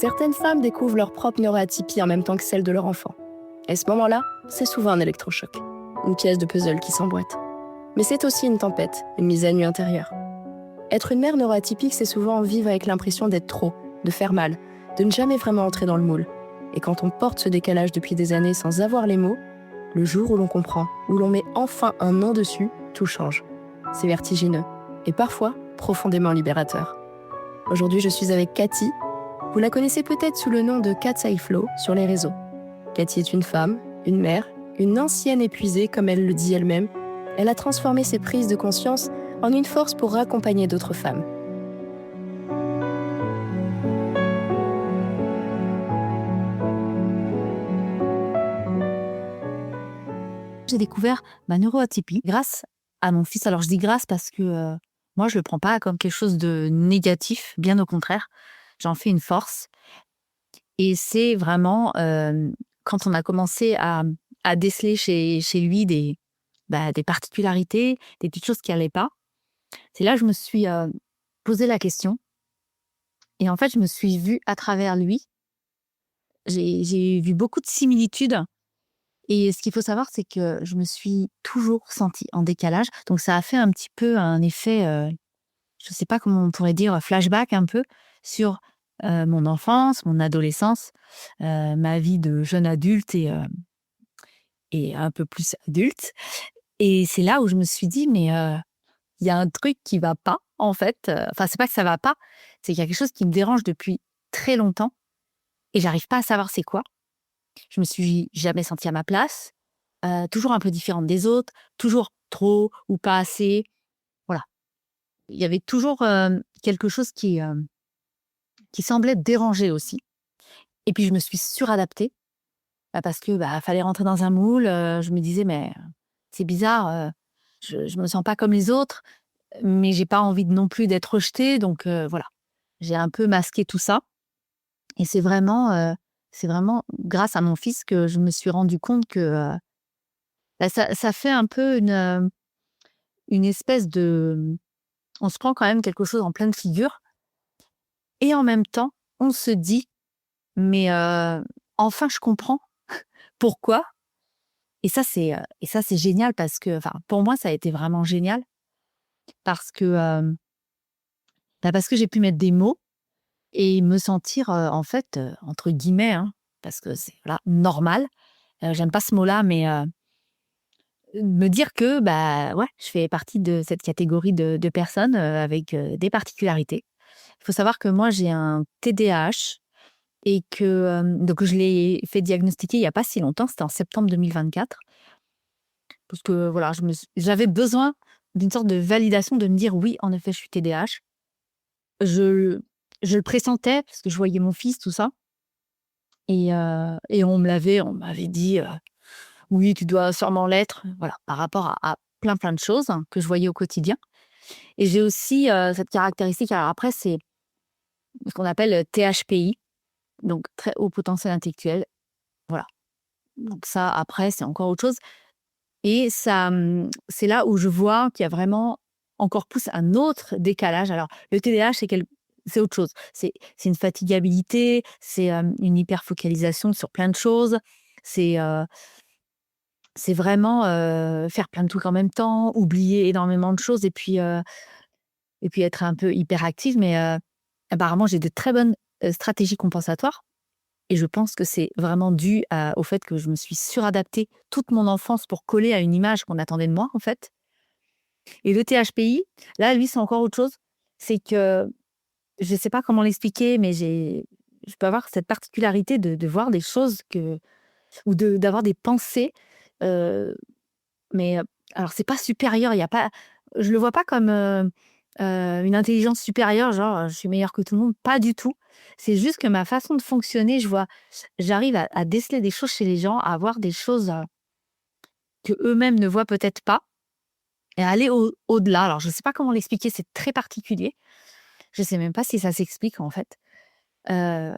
Certaines femmes découvrent leur propre neuroatypie en même temps que celle de leur enfant. Et à ce moment-là, c'est souvent un électrochoc, une pièce de puzzle qui s'emboîte. Mais c'est aussi une tempête, une mise à nu intérieure. Être une mère neuroatypique, c'est souvent vivre avec l'impression d'être trop, de faire mal, de ne jamais vraiment entrer dans le moule. Et quand on porte ce décalage depuis des années sans avoir les mots, le jour où l'on comprend, où l'on met enfin un nom dessus, tout change. C'est vertigineux et parfois profondément libérateur. Aujourd'hui, je suis avec Cathy. Vous la connaissez peut-être sous le nom de Cat's Eye Flow sur les réseaux. Cathy est une femme, une mère, une ancienne épuisée, comme elle le dit elle-même. Elle a transformé ses prises de conscience en une force pour accompagner d'autres femmes. J'ai découvert ma neuroatypie grâce à mon fils. Alors je dis grâce parce que moi je le prends pas comme quelque chose de négatif, bien au contraire. J'en fais une force. Et c'est vraiment quand on a commencé à déceler chez lui des particularités, des petites choses qui allaient pas. C'est là que je me suis posé la question. Et en fait, je me suis vue à travers lui. J'ai vu beaucoup de similitudes. Et ce qu'il faut savoir, c'est que je me suis toujours sentie en décalage. Donc ça a fait un petit peu un effet, je ne sais pas comment on pourrait dire, flashback un peu sur mon enfance, mon adolescence, ma vie de jeune adulte et un peu plus adulte. Et c'est là où je me suis dit, mais il y a un truc qui va pas, en fait. Enfin, c'est pas que ça va pas, c'est qu'il y a quelque chose qui me dérange depuis très longtemps et j'arrive pas à savoir c'est quoi. Je me suis jamais sentie à ma place, toujours un peu différente des autres, toujours trop ou pas assez. Voilà. Il y avait toujours, quelque chose qui semblait déranger aussi. Et puis je me suis suradaptée, parce que, fallait rentrer dans un moule, je me disais: «Mais c'est bizarre, je me sens pas comme les autres, mais j'ai pas envie non plus d'être rejetée», donc voilà. J'ai un peu masqué tout ça et c'est vraiment grâce à mon fils que je me suis rendue compte que, ça fait un peu une espèce de, on se prend quand même quelque chose en pleine figure et en même temps, on se dit: «Mais enfin je comprends pourquoi». Et ça c'est génial parce que, enfin, pour moi, ça a été vraiment génial parce que, parce que j'ai pu mettre des mots et me sentir, en fait, entre guillemets, hein, parce que c'est, voilà, normal. J'aime pas ce mot-là, mais me dire que, ouais, je fais partie de cette catégorie de personnes, avec, des particularités. Il faut savoir que moi, j'ai un TDAH et que, donc je l'ai fait diagnostiquer il y a pas si longtemps, c'était en septembre 2024. Parce que voilà, j'avais besoin d'une sorte de validation, de me dire: «Oui, en effet, je suis TDAH». Je je le pressentais parce que je voyais mon fils, tout ça et on m'avait dit, «Oui, tu dois sûrement l'être», voilà, par rapport à plein, plein de choses que je voyais au quotidien. Et j'ai aussi, cette caractéristique, alors après, c'est ce qu'on appelle, THPI, donc très haut potentiel intellectuel, voilà. Donc ça, après, c'est encore autre chose. Et ça, c'est là où je vois qu'il y a vraiment encore plus un autre décalage. Alors, le TDAH, c'est autre chose. C'est une fatigabilité, c'est, une hyperfocalisation sur plein de choses. C'est, c'est vraiment, faire plein de trucs en même temps, oublier énormément de choses et puis être un peu hyperactive. Mais, apparemment, j'ai de très bonnes, stratégies compensatoires et je pense que c'est vraiment dû au fait que je me suis suradaptée toute mon enfance pour coller à une image qu'on attendait de moi, en fait. Et le THPI, là, lui, c'est encore autre chose. C'est que je ne sais pas comment l'expliquer, mais je peux avoir cette particularité de voir des choses ou d'avoir des pensées, heu, mais alors c'est pas supérieur, il y a pas, je le vois pas comme, une intelligence supérieure, genre, je suis meilleure que tout le monde, pas du tout. C'est juste que ma façon de fonctionner, j'arrive à déceler des choses chez les gens, à voir des choses, que eux mêmes ne voient peut-être pas. Et aller au-delà. Alors je ne sais pas comment l'expliquer, c'est très particulier. Je ne sais même pas si ça s'explique en fait. Heu,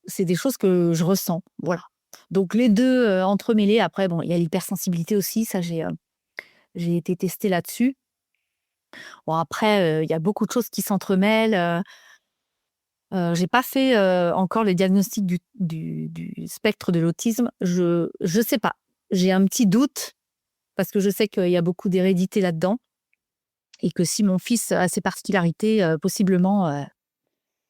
c'est des choses que je ressens, voilà. Donc les 2 entremêlés. Après bon, il y a l'hypersensibilité aussi, ça j'ai été testée là-dessus. Bon après, il y a beaucoup de choses qui s'entremêlent, J'ai pas fait, encore le diagnostic du spectre de l'autisme. Je sais pas. J'ai un petit doute parce que je sais qu'il y a beaucoup d'hérédité là-dedans et que si mon fils a ces particularités, possiblement,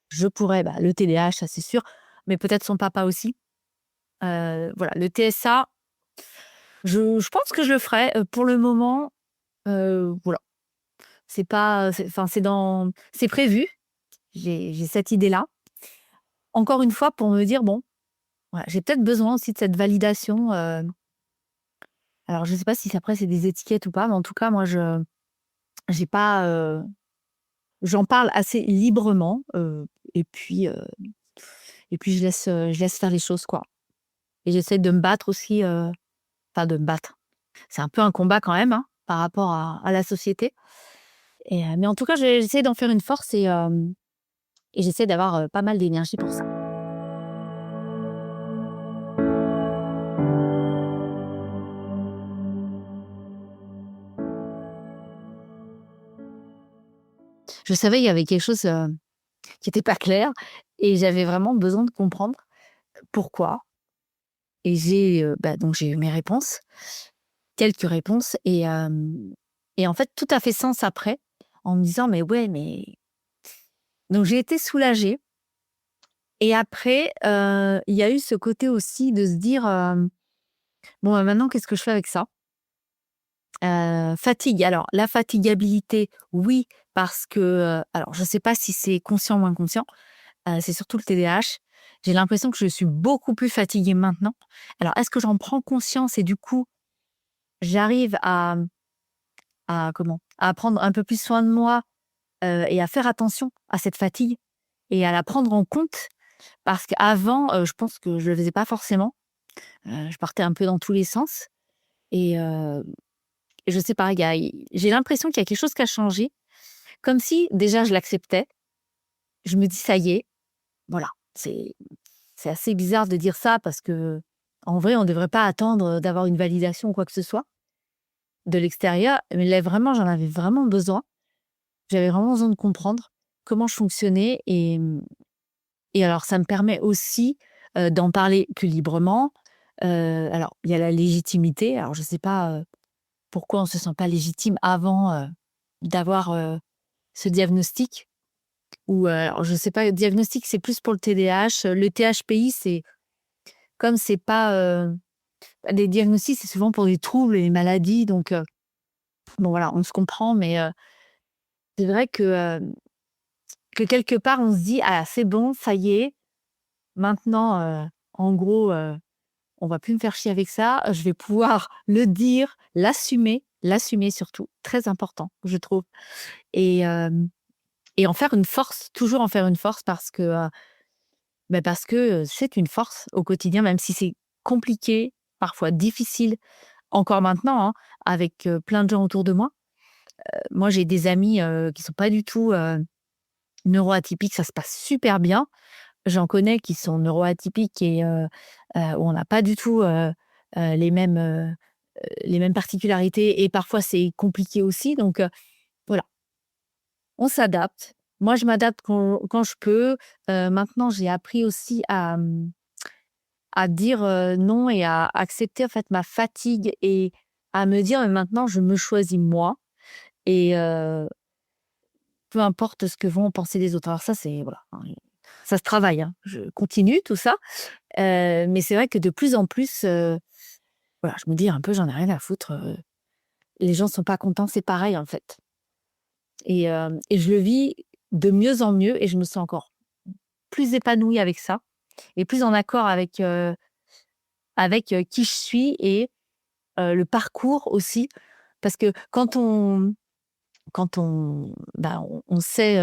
je pourrais, le TDAH, ça c'est sûr, mais peut-être son papa aussi. Voilà, le TSA, je pense que je le ferai. Pour le moment, voilà, c'est pas c'est prévu. J'ai cette idée-là. Encore une fois pour me dire: «Bon, voilà, j'ai peut-être besoin aussi de cette validation», alors je sais pas si après c'est des étiquettes ou pas, mais en tout cas moi j'ai pas, j'en parle assez librement, et puis, heu et puis je laisse faire les choses, quoi. Et j'essaie de me battre aussi, enfin de me battre. C'est un peu un combat quand même, hein, par rapport à la société mais en tout cas j'essaie d'en faire une force et j'essaie d'avoir, pas mal d'énergie pour ça. Je savais il y avait quelque chose, qui était pas clair et j'avais vraiment besoin de comprendre pourquoi et donc j'ai eu mes réponses, quelques réponses et en fait tout a fait sens après en me disant: «Mais ouais, mais» donc j'ai été soulagée et après, il y a eu ce côté aussi de se dire, «Bon, maintenant qu'est-ce que je fais avec ça?» Fatigue, alors la fatigabilité, oui, parce que, alors je sais pas si c'est conscient ou inconscient, c'est surtout le TDAH. J'ai l'impression que je suis beaucoup plus fatiguée maintenant. Alors est-ce que j'en prends conscience et du coup, j'arrive à comment? À prendre un peu plus soin de moi, et à faire attention à cette fatigue et à la prendre en compte? Parce qu'avant, je pense que je le faisais pas forcément. Je partais un peu dans tous les sens et je sais pas, j'ai l'impression qu'il y a quelque chose qui a changé. Comme si déjà je l'acceptais. Je me dis: «Ça y est», voilà. C'est assez bizarre de dire ça parce que en vrai, on ne devrait pas attendre, d'avoir une validation ou quoi que ce soit de l'extérieur. Mais là, vraiment, j'en avais vraiment besoin. J'avais vraiment besoin de comprendre comment je fonctionnais et alors ça me permet aussi, d'en parler plus librement. Alors il y a la légitimité. Alors je ne sais pas, pourquoi on ne se sent pas légitime avant, d'avoir, ce diagnostic. Ou, alors je sais pas, le diagnostic, c'est plus pour le TDAH, le THPI, c'est comme c'est pas, les diagnostics, c'est souvent pour des troubles et des maladies donc, bon voilà, on se comprend mais, c'est vrai que quelque part on se dit: «Ah c'est bon, ça y est, maintenant, en gros, on va plus me faire chier avec ça, je vais pouvoir le dire, l'assumer surtout», très important, je trouve et en faire une force, toujours en faire une force parce que, c'est une force au quotidien, même si c'est compliqué, parfois difficile, encore maintenant, hein, avec, plein de gens autour de moi. Moi, j'ai des amis, qui sont pas du tout, neuroatypiques, ça se passe super bien. J'en connais qui sont neuroatypiques et où on n'a pas du tout, les mêmes particularités et parfois c'est compliqué aussi donc voilà, on s'adapte. Moi, je m'adapte quand je peux. Maintenant, j'ai appris aussi à dire, non et à accepter en fait ma fatigue et à me dire: «Mais maintenant je me choisis moi et peu importe ce que vont penser les autres». Alors ça c'est voilà, hein, ça se travaille, hein. Je continue tout ça, mais c'est vrai que de plus en plus, voilà, je me dis un peu: «J'en ai rien à foutre, les gens sont pas contents, c'est pareil en fait» et je le vis de mieux en mieux et je me sens encore plus épanouie avec ça et plus en accord avec, qui je suis et le parcours aussi. Parce que on sait,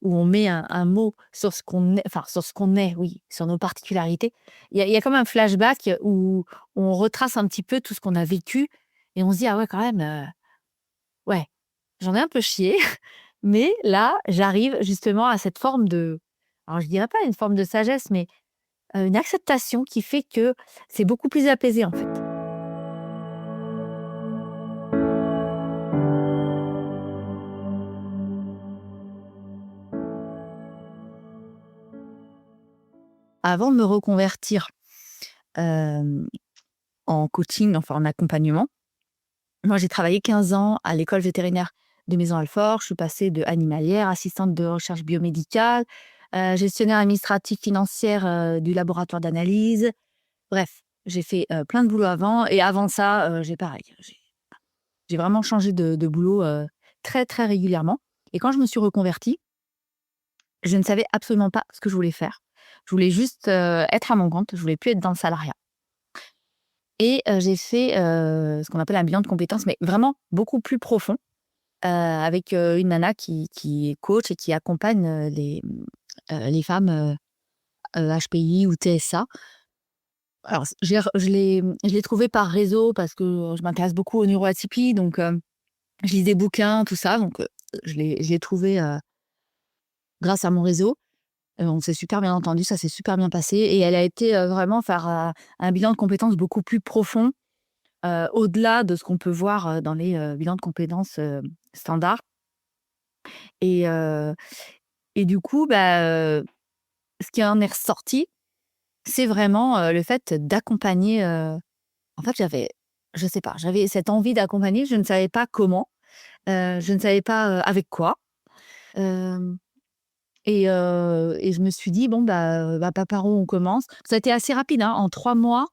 où on met un mot sur ce qu'on est enfin sur ce qu'on est, oui, sur nos particularités. Il y a comme un flashback où on retrace un petit peu tout ce qu'on a vécu et on se dit: «Ah ouais quand même, ouais, j'en ai un peu chié, mais là, j'arrive justement à cette forme de» alors je dirais pas une forme de sagesse, mais, une acceptation qui fait que c'est beaucoup plus apaisé, en fait. avant de me reconvertir en coaching, enfin en accompagnement, moi j'ai travaillé 15 ans à l'école vétérinaire de Maisons-Alfort. Je suis passée de animalière, assistante de recherche biomédicale, gestionnaire administrative financière du laboratoire d'analyse. Bref, j'ai fait plein de boulot avant. Et avant ça, j'ai pareil. J'ai vraiment changé de boulot très, très régulièrement. Et quand je me suis reconvertie, je ne savais absolument pas ce que je voulais faire. Je voulais juste être à mon compte. Je voulais plus être dans le salariat. Et j'ai fait ce qu'on appelle un bilan de compétences, mais vraiment beaucoup plus profond, avec une nana qui est coach et qui accompagne les femmes HPI ou TSA. Alors, je l'ai trouvé par réseau parce que je m'intéresse beaucoup aux neuroatypies, donc je lis des bouquins, tout ça, donc je l'ai trouvé grâce à mon réseau. On s'est super bien entendu, ça s'est super bien passé et elle a été vraiment faire un bilan de compétences beaucoup plus profond, au-delà de ce qu'on peut voir dans les bilans de compétences standards. Et, euh, et du coup, ce qui en est ressorti, c'est vraiment le fait d'accompagner. En fait, je sais pas, j'avais cette envie d'accompagner, je ne savais pas comment, je ne savais pas avec quoi. Euh, et je me suis dit, bon, par où on commence. Ça a été assez rapide, hein, en 3 mois.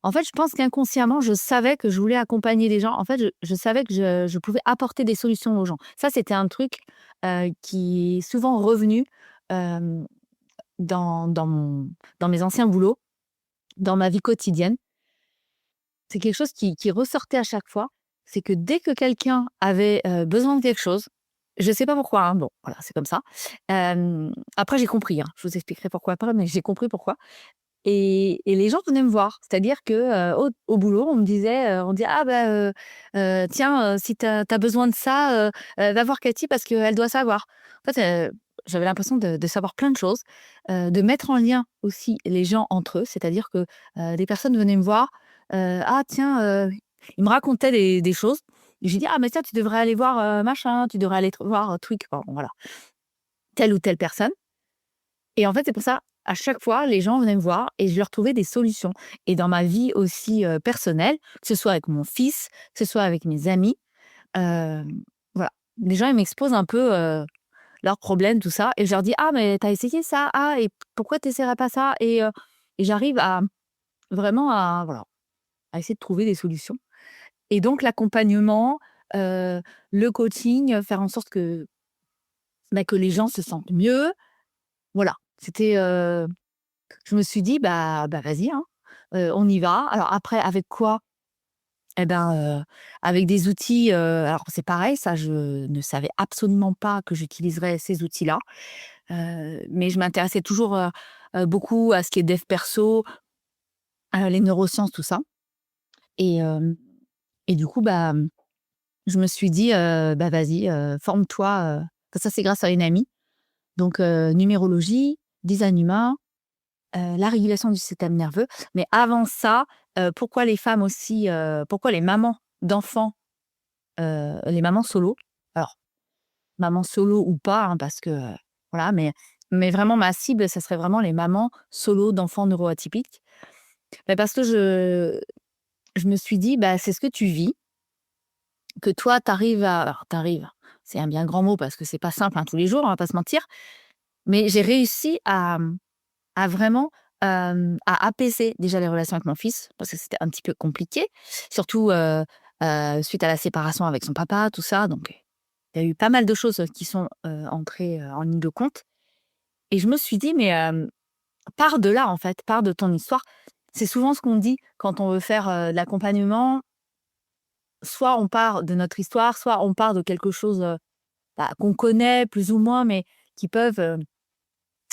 En fait, je pense qu'inconsciemment, je savais que je voulais accompagner les gens. En fait, je savais que je pouvais apporter des solutions aux gens. Ça, c'était un truc qui est souvent revenu euh, dans mes anciens boulots, dans ma vie quotidienne. C'est quelque chose qui ressortait à chaque fois. C'est que dès que quelqu'un avait besoin de quelque chose, je ne sais pas pourquoi, hein, bon, voilà, c'est comme ça. Après, j'ai compris, hein, je vous expliquerai pourquoi après, mais j'ai compris pourquoi. Et les gens venaient me voir. C'est-à-dire que, au boulot, on me disait, on dit: «Ah tiens, si tu as besoin de ça, va voir Cathy parce qu'elle doit savoir». En fait, j'avais l'impression de savoir plein de choses, de mettre en lien aussi les gens entre eux. C'est-à-dire que, des personnes venaient me voir, «Ah tiens», ils me racontaient des choses. J'ai dit: «Ah mais tiens, tu devrais aller voir, machin, tu devrais aller voir, truc», enfin bon voilà, telle ou telle personne. Et en fait, c'est pour ça, à chaque fois, les gens venaient me voir et je leur trouvais des solutions. Et dans ma vie aussi personnelle, que ce soit avec mon fils, que ce soit avec mes amis, heu, voilà. Les gens, ils m'exposent un peu leurs problèmes, tout ça, et je leur dis: «Ah, mais t'as essayé ça? Ah, et pourquoi tu pas ça?» Et j'arrive à vraiment voilà, à essayer de trouver des solutions. Et donc l'accompagnement, le coaching, faire en sorte que les gens se sentent mieux, voilà. C'était, je me suis dit: «Bah, vas-y, hein, on y va». Alors après, avec quoi? Eh ben, avec des outils, alors c'est pareil, ça, je ne savais absolument pas que j'utiliserais ces outils-là, mais je m'intéressais toujours, beaucoup à ce qui est dev perso, les neurosciences, tout ça. Et hem et du coup, je me suis dit, «Bah, vas-y, forme-toi», ça, c'est grâce à une amie, donc numérologie, design humain, la régulation du système nerveux. Mais avant ça, pourquoi les femmes aussi, pourquoi les mamans d'enfants, les mamans solo, alors maman solo ou pas, hein, parce que, voilà, mais vraiment ma cible, ça serait vraiment les mamans solo d'enfants neuroatypiques. Parce que je me suis dit: «Bah, c'est ce que tu vis, que toi tu arrives à», alors tu arrives, c'est un bien grand mot parce que c'est pas simple, hein, tous les jours, on va pas se mentir, mais j'ai réussi à vraiment, à apaiser déjà les relations avec mon fils, parce que c'était un petit peu compliqué, surtout, suite à la séparation avec son papa, tout ça, donc il y a eu pas mal de choses qui sont, entrées, en ligne de compte. Et je me suis dit: «Mais, pars de là, en fait, pars de ton histoire». C'est souvent ce qu'on dit quand on veut faire, de l'accompagnement. Soit on part de notre histoire, soit on part de quelque chose, qu'on connaît plus ou moins, mais qui peuvent,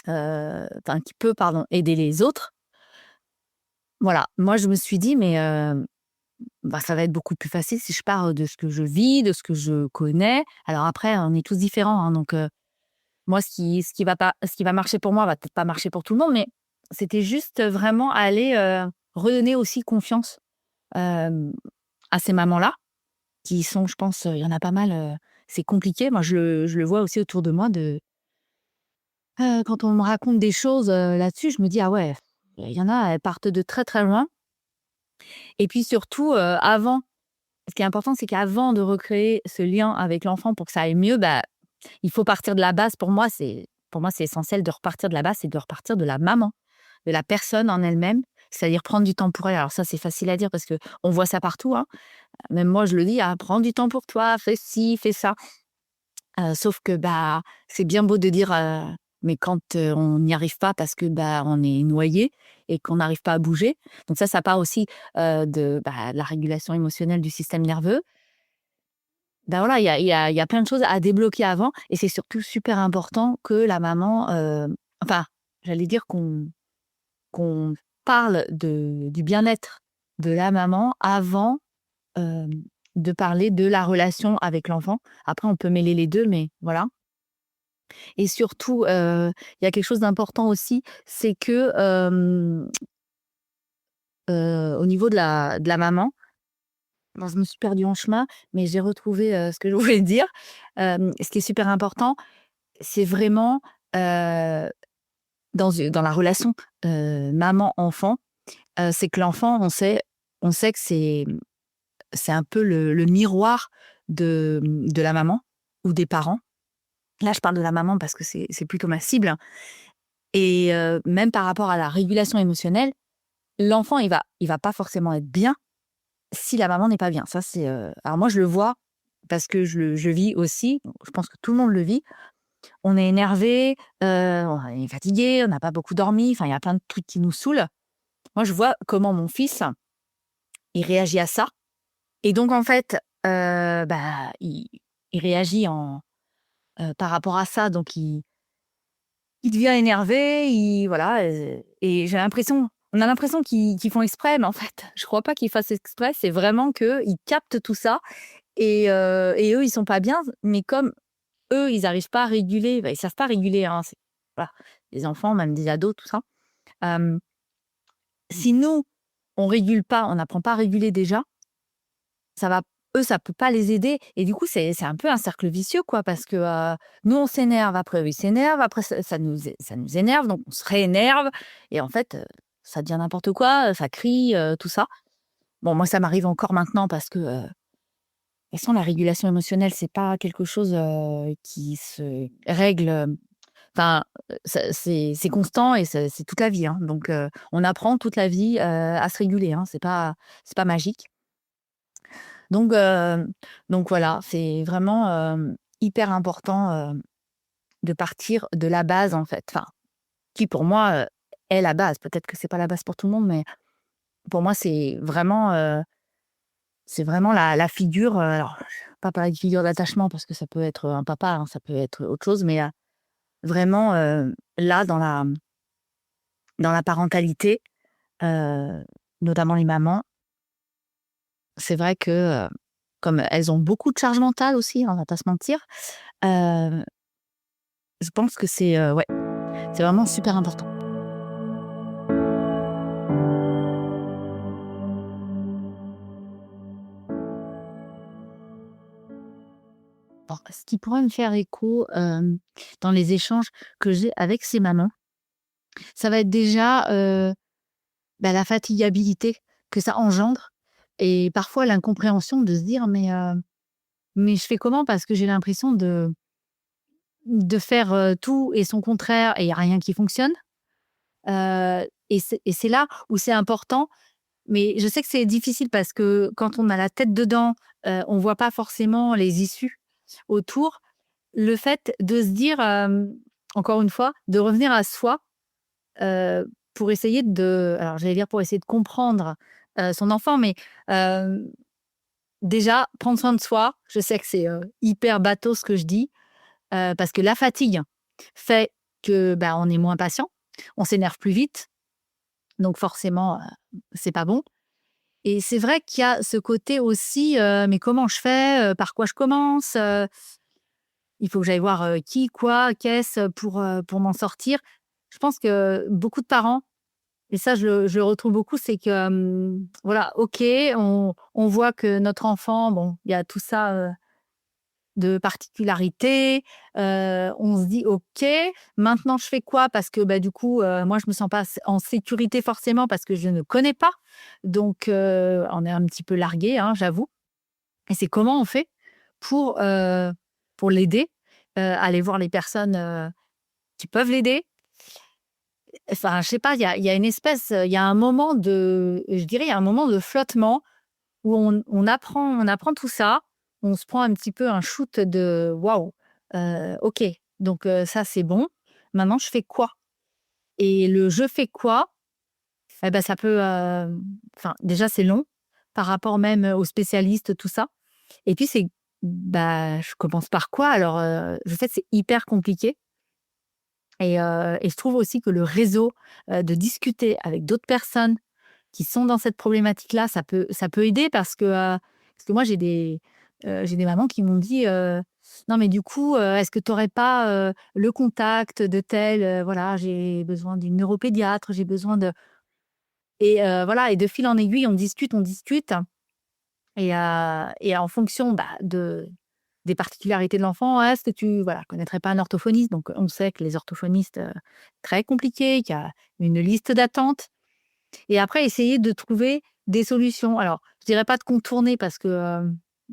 enfin qui peut, pardon, aider les autres. Voilà, moi je me suis dit: «Mais, ça va être beaucoup plus facile si je pars de ce que je vis, de ce que je connais». Alors après, on est tous différents, hein, donc moi ce qui va marcher pour moi va peut-être pas marcher pour tout le monde, mais c'était juste vraiment aller, redonner aussi confiance, hem, à ces mamans-là qui sont, je pense, il y en a pas mal, c'est compliqué. Moi je le vois aussi autour de moi, Quand on me raconte des choses, là-dessus, je me dis: «Ah ouais, il y en a, elles partent de très, très loin» et puis surtout, avant ce qui est important, c'est qu'avant de recréer ce lien avec l'enfant pour que ça aille mieux, bah, il faut partir de la base. Pour moi, c'est essentiel de repartir de la base, c'est de repartir de la maman, de la personne en elle-même, c'est-à-dire prendre du temps pour elle. Alors ça, c'est facile à dire parce qu'on voit ça partout, hein. Même moi, je le dis, hein: «Prends du temps pour toi, fais ci, fais ça». Sauf que, bah, c'est bien beau de dire, mais quand, on n'y arrive pas parce que, bah, on est noyé et qu'on n'arrive pas à bouger. Donc ça part aussi, de la régulation émotionnelle du système nerveux. Bah, voilà, il y a plein de choses à débloquer avant et c'est surtout super important que la maman, enfin, j'allais dire qu'on parle du bien-être de la maman avant, hem, de parler de la relation avec l'enfant. Après on peut mêler les 2, mais voilà. Et surtout, il y a quelque chose d'important aussi, c'est que, au niveau de la maman, bon, je me suis perdue en chemin, mais j'ai retrouvé, ce que je voulais dire. Ce qui est super important, c'est vraiment, heu, dans la relation, maman-enfant, c'est que l'enfant, on sait que c'est un peu le miroir de la maman ou des parents. Là, je parle de la maman parce que c'est plutôt ma cible, hein. Et même par rapport à la régulation émotionnelle, l'enfant, il va pas forcément être bien si la maman n'est pas bien. Ça, c'est, alors moi, je le vois parce que je vis aussi. Je pense que tout le monde le vit. On est énervé, on est fatigué, on n'a pas beaucoup dormi. Enfin, il y a plein de trucs qui nous saoulent. Moi, je vois comment mon fils, il réagit à ça. Et donc, en fait, bah, il réagit par rapport à ça. Donc, il devient énervé, voilà, et on a l'impression qu'ils font exprès, mais en fait, je crois pas qu'ils fassent exprès. C'est vraiment qu'ils captent tout ça et eux, ils sont pas bien, mais comme eux, ils arrivent pas à réguler, bah, ils savent pas réguler, hein, voilà, les enfants, même des ados, tout ça. Hem, Si nous, on régule pas, on n'apprend pas à réguler déjà, ça va eux, ça peut pas les aider et du coup, c'est un peu un cercle vicieux, quoi, parce que, nous, on s'énerve, après eux, ils s'énervent, après ça nous énerve, donc on se réénerve et en fait, ça devient n'importe quoi, ça crie, tout ça. Bon, moi, ça m'arrive encore maintenant parce que, de toute façon, la régulation émotionnelle, c'est pas quelque chose, qui se règle, enfin, c'est constant et c'est toute la vie, hein, donc on apprend toute la vie, à se réguler, hein, c'est pas magique. Donc voilà, c'est vraiment, hyper important, de partir de la base, en fait. Enfin, qui pour moi, est la base. Peut-être que c'est pas la base pour tout le monde, mais pour moi, c'est vraiment la figure, alors je vais pas parler de figure d'attachement parce que ça peut être un papa, hein, ça peut être autre chose, mais vraiment, là, dans la parentalité, heu, notamment les mamans, c'est vrai que, comme elles ont beaucoup de charge mentale aussi, hein, on va pas se mentir, heu, je pense que ouais, c'est vraiment super important. Alors, ce qui pourrait me faire écho, dans les échanges que j'ai avec ces mamans, ça va être déjà, bah, la fatigabilité que ça engendre et parfois l'incompréhension de se dire: «Mais je fais comment?» parce que j'ai l'impression de faire, tout et son contraire et il y a rien qui fonctionne. Et c'est là où c'est important, mais je sais que c'est difficile parce que quand on a la tête dedans, on voit pas forcément les issues autour. Le fait de se dire, encore une fois, de revenir à soi, pour essayer alors j'allais dire pour essayer de comprendre, son enfant, mais, hem, déjà prendre soin de soi. Je sais que c'est, hyper bateau ce que je dis, parce que la fatigue fait que, bah, on est moins patient, on s'énerve plus vite, donc forcément, c'est pas bon. Et c'est vrai qu'il y a ce côté aussi, mais comment je fais? Par quoi je commence? Il faut que j'aille voir, qui, quoi, qu'est-ce, pour m'en sortir. Je pense que beaucoup de parents et ça je le retrouve beaucoup, c'est que, voilà, OK, on voit que notre enfant, bon, il y a tout ça, de particularité. On se dit: «OK, maintenant je fais quoi?» Parce que, bah, du coup, moi je me sens pas en sécurité forcément parce que je ne connais pas. Donc on est un petit peu largué, hein, j'avoue. Et c'est comment on fait pour l'aider, aller voir les personnes, qui peuvent l'aider. Enfin, je sais pas, il y a une espèce, il y a un moment de je dirais, il y a un moment de flottement où on apprend tout ça, on se prend un petit peu un shoot de: «Waouh, OK, donc ça c'est bon. Maintenant je fais quoi?» Et le «je fais quoi?» et bah, ça peut, enfin déjà c'est long par rapport même aux spécialistes, tout ça. Et puis c'est bah, je commence par quoi? Alors, je sais que c'est hyper compliqué et je trouve aussi que le réseau, de discuter avec d'autres personnes qui sont dans cette problématique-là, ça peut aider parce que moi j'ai des mamans qui m'ont dit, «Non mais du coup, est-ce que tu aurais pas, le contact de tel, voilà, j'ai besoin d'une neuropédiatre, j'ai besoin de» et voilà et de fil en aiguille, on discute et en fonction, bah, des particularités de l'enfant, est-ce que tu voilà, connaîtrais pas un orthophoniste? Donc on sait que les orthophonistes, très compliqué, qu'il y a une liste d'attente. Et après, essayer de trouver des solutions. Alors, je dirais pas de contourner parce que,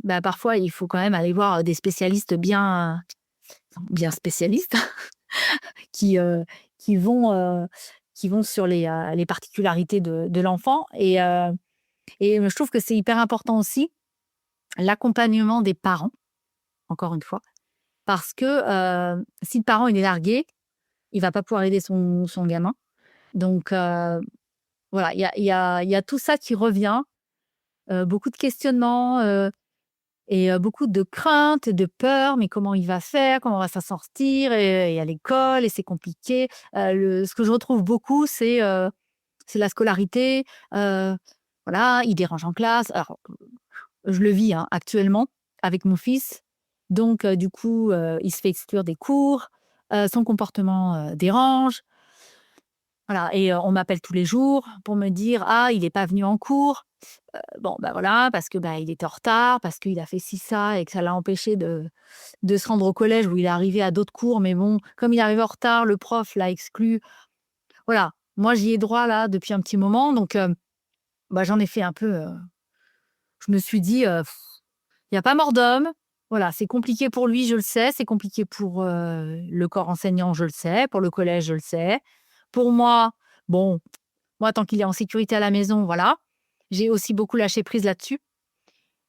bah, parfois, il faut quand même aller voir, des spécialistes bien spécialistes qui, heu, qui vont, heu, qui vont sur les particularités de l'enfant et je trouve que c'est hyper important aussi l'accompagnement des parents, encore une fois, parce que, si le parent il est largué, il va pas pouvoir aider son gamin. Donc, voilà, il y a tout ça qui revient. Beaucoup de questionnements, beaucoup de craintes et de peurs. Mais comment il va faire? Comment on va s'en sortir? Et à l'école et c'est compliqué. Ce que je retrouve beaucoup, c'est la scolarité. Voilà, il dérange en classe. Alors, je le vis, hein, actuellement avec mon fils. Donc du coup, il se fait exclure des cours, son comportement, dérange. Voilà et on m'appelle tous les jours pour me dire: «Ah, il est pas venu en cours». Bon, bah, voilà, parce que, bah, il était en retard, parce qu'il a fait ci, ça et que ça l'a empêché de se rendre au collège où il est arrivé à d'autres cours. Mais bon, comme il est arrivé en retard, le prof l'a exclu. Voilà, moi, j'y ai droit là depuis un petit moment donc bah, j'en ai fait un peu, je me suis dit, «Il y a pas mort d'homme». Voilà, c'est compliqué pour lui, je le sais, c'est compliqué pour, le corps enseignant, je le sais, pour le collège, je le sais. Pour moi, bon, moi, tant qu'il est en sécurité à la maison, voilà. J'ai aussi beaucoup lâché prise là-dessus.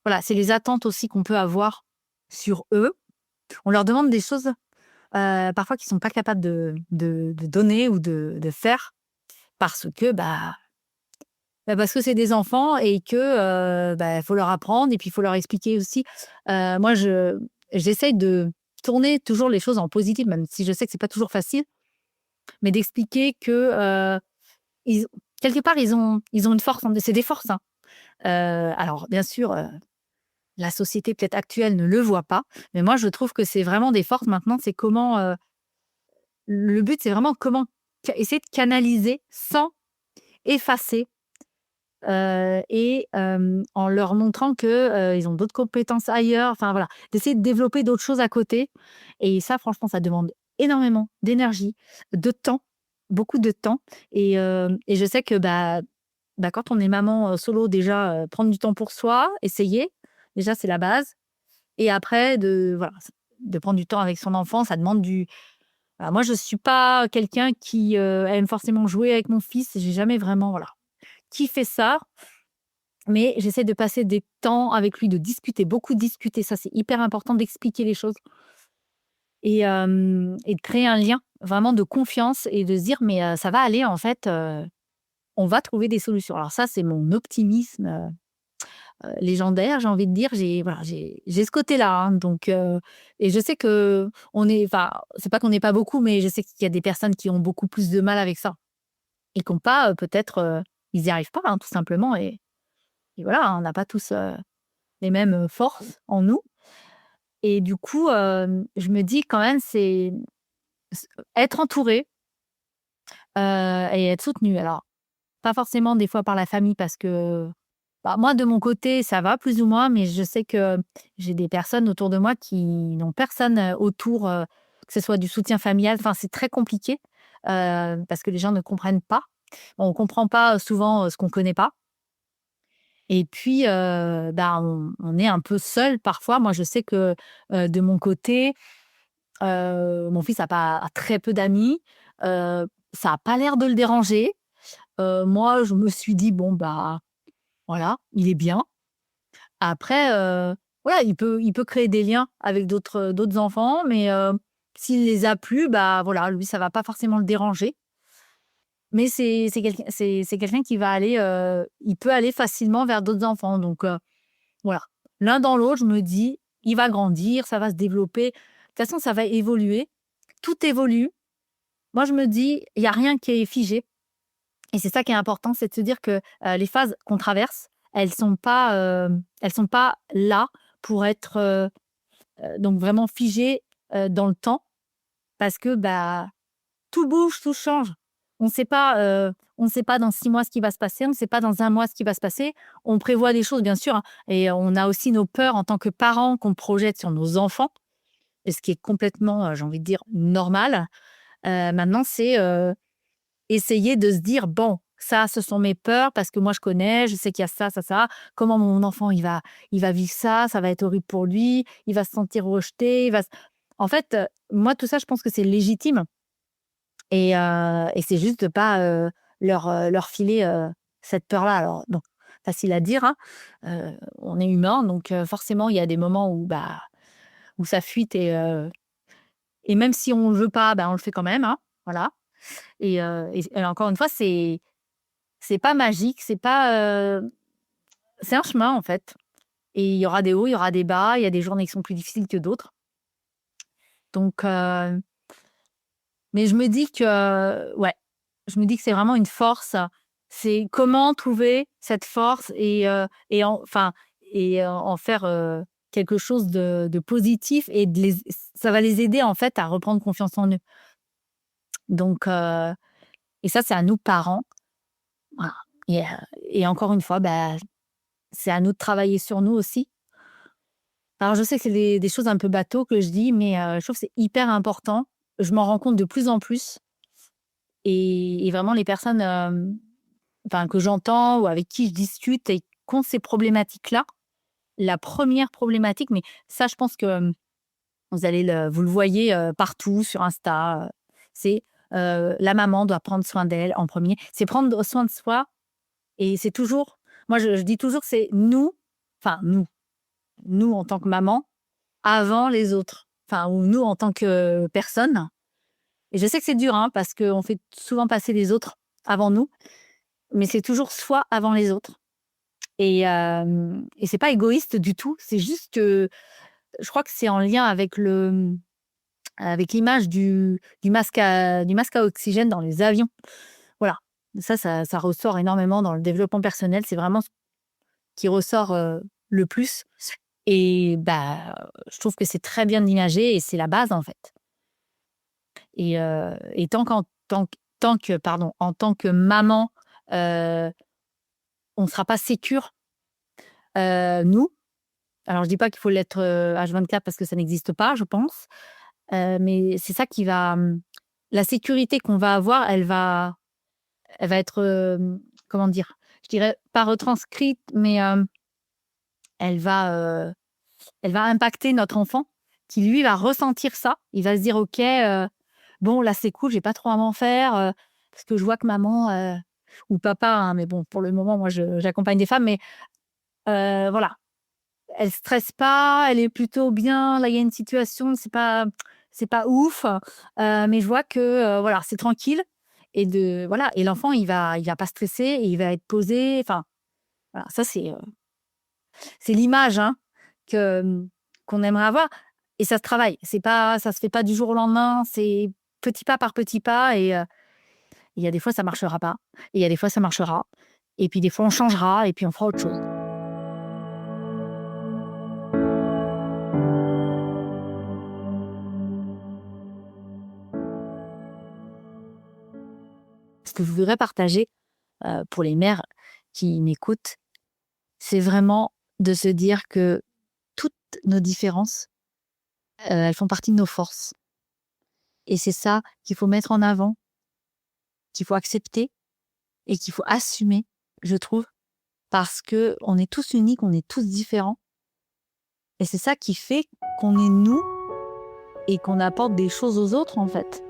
Voilà, c'est les attentes aussi qu'on peut avoir sur eux. On leur demande des choses, parfois qu'ils sont pas capables de donner ou de faire parce que, parce que c'est des enfants et que, faut leur apprendre et puis il faut leur expliquer aussi. Moi j'essaye de tourner toujours les choses en positif, même si je sais que c'est pas toujours facile, mais d'expliquer que, ils quelque part ils ont une force c'est des forces, hein. Alors bien sûr, la société peut-être actuelle ne le voit pas, mais moi je trouve que c'est vraiment des forces maintenant, c'est comment, le but c'est vraiment comment essayer de canaliser sans effacer, en leur montrant que, ils ont d'autres compétences ailleurs, enfin voilà, d'essayer de développer d'autres choses à côté et ça franchement ça demande énormément d'énergie, de temps, beaucoup de temps et je sais que, quand on est maman, solo déjà, prendre du temps pour soi, essayer, déjà c'est la base. Et après de prendre du temps avec son enfant, ça demande moi je suis pas quelqu'un qui, aime forcément jouer avec mon fils. J'ai jamais vraiment, voilà, kiffé ça, mais j'essaie de passer des temps avec lui, de discuter, beaucoup discuter. Ça, c'est hyper important d'expliquer les choses et de créer un lien vraiment de confiance et de se dire: «Mais, ça va aller en fait, on va trouver des solutions». Alors ça, c'est mon optimisme, légendaire, j'ai envie de dire. J'ai ce côté-là, hein, donc et je sais que on est enfin, c'est pas qu'on n'est pas beaucoup, mais je sais qu'il y a des personnes qui ont beaucoup plus de mal avec ça et qui ont pas, peut-être, ils y arrivent pas, hein, tout simplement et voilà, hein, on n'a pas tous, les mêmes, forces en nous et du coup, je me dis quand même c'est être entouré, et être soutenu. Alors, pas forcément des fois par la famille parce que Bah, moi, de mon côté, ça va plus ou moins, mais je sais que j'ai des personnes autour de moi qui n'ont personne, autour, que ce soit du soutien familial. Enfin, c'est très compliqué, parce que les gens ne comprennent pas. On comprend pas souvent, ce qu'on connaît pas et puis, bah, on est un peu seul parfois. Moi, je sais que, de mon côté, mon fils a très peu d'amis, ça a pas l'air de le déranger. Moi, je me suis dit: «Bon, bah, voilà, il est bien». Après, voilà, il peut créer des liens avec d'autres enfants, mais s'il les a plus, bah, voilà, lui, ça va pas forcément le déranger. Mais c'est quelqu'un qui va aller, il peut aller facilement vers d'autres enfants donc voilà. L'un dans l'autre, je me dis: «Il va grandir, ça va se développer». De toute façon, ça va évoluer. Tout évolue. Moi, je me dis: «Il y a rien qui est figé» et c'est ça qui est important, c'est de se dire que, les phases qu'on traverse, elles sont pas là pour être, donc vraiment figées, dans le temps parce que, bah, tout bouge, tout change. On ne sait pas dans 6 mois ce qui va se passer, on ne sait pas dans 1 mois ce qui va se passer. On prévoit des choses bien sûr, hein et on a aussi nos peurs en tant que parents qu'on projette sur nos enfants et ce qui est complètement, j'ai envie de dire normal. Maintenant c'est, essayer de se dire: «Bon, ça, ce sont mes peurs parce que moi je connais, je sais qu'il y a ça, ça, ça. Comment mon enfant il va vivre ça? Ça va être horrible pour lui, il va se sentir rejeté, il va s» en fait, moi tout ça je pense que c'est légitime et c'est juste de pas, leur filer, cette peur-là. Alors bon, facile à dire, hein, on est humain donc forcément il y a des moments où, bah, où ça fuite et même si on ne veut pas, bah, on le fait quand même, hein, voilà et encore une fois, c'est pas magique, c'est un chemin, en fait et il y aura des hauts, il y aura des bas, il y a des journées qui sont plus difficiles que d'autres donc mais je me dis que ouais, je me dis que c'est vraiment une force. C'est comment trouver cette force et en faire, quelque chose de positif et de les ça va les aider, en fait, à reprendre confiance en eux. Donc et ça, c'est à nous, parents, voilà et encore une fois, bah, c'est à nous de travailler sur nous aussi. Alors je sais que c'est des choses un peu bateau que je dis, mais je trouve que c'est hyper important. Je m'en rends compte de plus en plus et vraiment les personnes, enfin, que j'entends ou avec qui je discute et qui ont ces problématiques-là, la première problématique, mais ça, je pense que, vous le voyez, partout sur Insta, c'est, la maman doit prendre soin d'elle en premier. C'est prendre soin de soi et c'est toujours moi, je dis toujours que c'est nous, enfin nous en tant que maman, avant les autres. Enfin, ou nous en tant que personne et je sais que c'est dur, hein, parce qu'on fait souvent passer les autres avant nous, mais c'est toujours soi avant les autres. Et c'est pas égoïste du tout, c'est juste que je crois que c'est en lien avec avec l'image du masque à oxygène dans les avions. Voilà, ça ressort énormément dans le développement personnel, c'est vraiment ce qui ressort, le plus et bah, je trouve que c'est très bien imagé et c'est la base, en fait et tant que pardon, en tant que maman, heu, on ne sera pas sécure, nous. Alors je dis pas qu'il faut l'être, H24 parce que ça n'existe pas, je pense, mais c'est ça qui va, la sécurité qu'on va avoir, elle va être, comment dire? Je dirais pas retranscrite, mais, elle va, heu, elle va impacter notre enfant qui lui va ressentir ça. Il va se dire: «OK, bon là c'est cool, j'ai pas trop à m'en faire, parce que je vois que maman, ou papa, hein, mais bon pour le moment moi j'accompagne des femmes, mais, voilà. Elle stresse pas, elle est plutôt bien. Là, il y a une situation, c'est pas ouf, mais je vois que, voilà, c'est tranquille et voilà et l'enfant, il va pas stresser et il va être posé. Enfin, voilà, ça, c'est l'image, hein, que, qu'on aimerait avoir et ça se travaille. Ça se fait pas du jour au lendemain, c'est petit pas par petit pas et il y a des fois, ça marchera pas et il y a des fois, ça marchera et puis des fois, on changera et puis on fera autre chose. Ce que je voudrais partager, pour les mères qui m'écoutent, c'est vraiment de se dire que toutes nos différences, elles font partie de nos forces. Et c'est ça qu'il faut mettre en avant, qu'il faut accepter et qu'il faut assumer, je trouve, parce qu'on est tous uniques, on est tous différents. Et c'est ça qui fait qu'on est nous et qu'on apporte des choses aux autres, en fait.